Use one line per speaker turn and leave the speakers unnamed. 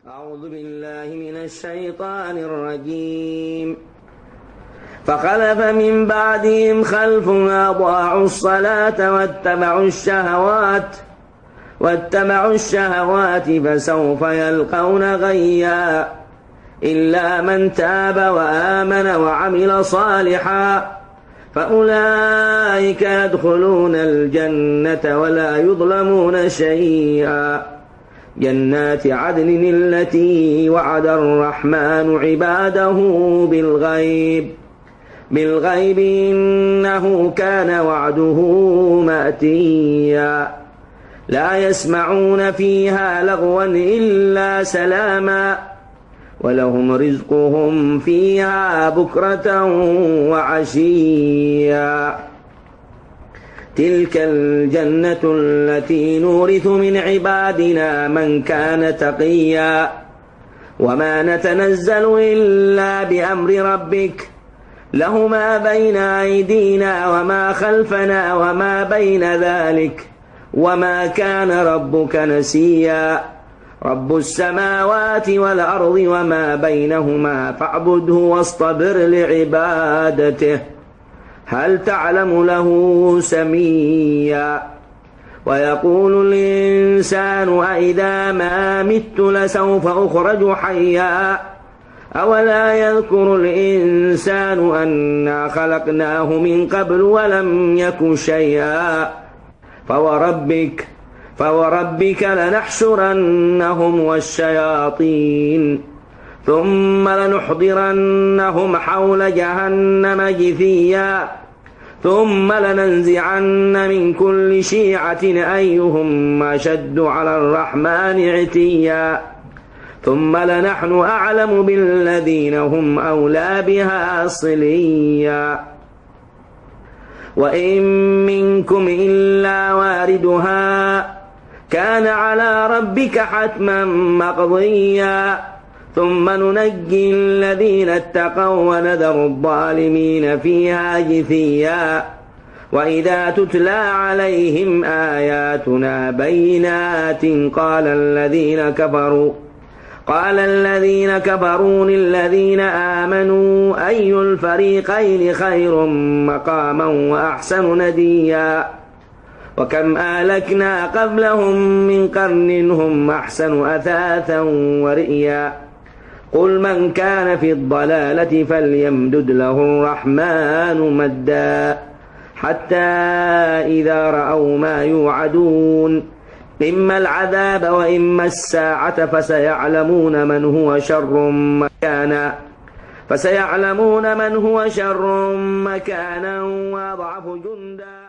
أعوذ بالله من الشيطان الرجيم. فخلف من بعدهم خلف أضاعوا الصلاة واتبعوا الشهوات فسوف يلقون غيا إلا من تاب وآمن وعمل صالحا فأولئك يدخلون الجنة ولا يظلمون شيئا. جنات عدن التي وعد الرحمن عباده بالغيب إنه كان وعده مأتيا. لا يسمعون فيها لغوا إلا سلاما ولهم رزقهم فيها بكرة وعشيا. تلك الجنة التي نورث من عبادنا من كان تقيا. وما نتنزل إلا بأمر ربك له ما بين أيدينا وما خلفنا وما بين ذلك وما كان ربك نسيا. رب السماوات والأرض وما بينهما فاعبده واصطبر لعبادته هل تعلم له سميا. ويقول الإنسان أإذا ما مت لسوف أخرج حيا. أولا يذكر الإنسان أنا خلقناه من قبل ولم يك شيئا. فوربك لنحشرنهم والشياطين ثم لنحضرنهم حول جهنم جثيا ثم لننزعن من كل شيعة أيهم أشد على الرحمن عتيا ثم لنحن أعلم بالذين هم أولى بها صليا. وإن منكم إلا واردها كان على ربك حتما مقضيا ثم ننجي الذين اتقوا ونذر الظالمين فيها جثيا. وإذا تتلى عليهم آياتنا بينات قال الذين كفروا للذين آمنوا أي الفريقين خير مقاما وأحسن نديا. وكم أهلكنا قبلهم من قرن هم أحسن أثاثا ورئيا. قل من كان في الضلالة فليمدد له الرحمن مدا حتى إذا رأوا ما يوعدون إما العذاب وإما الساعة فسيعلمون من هو شر مكانا وأضعف جندا.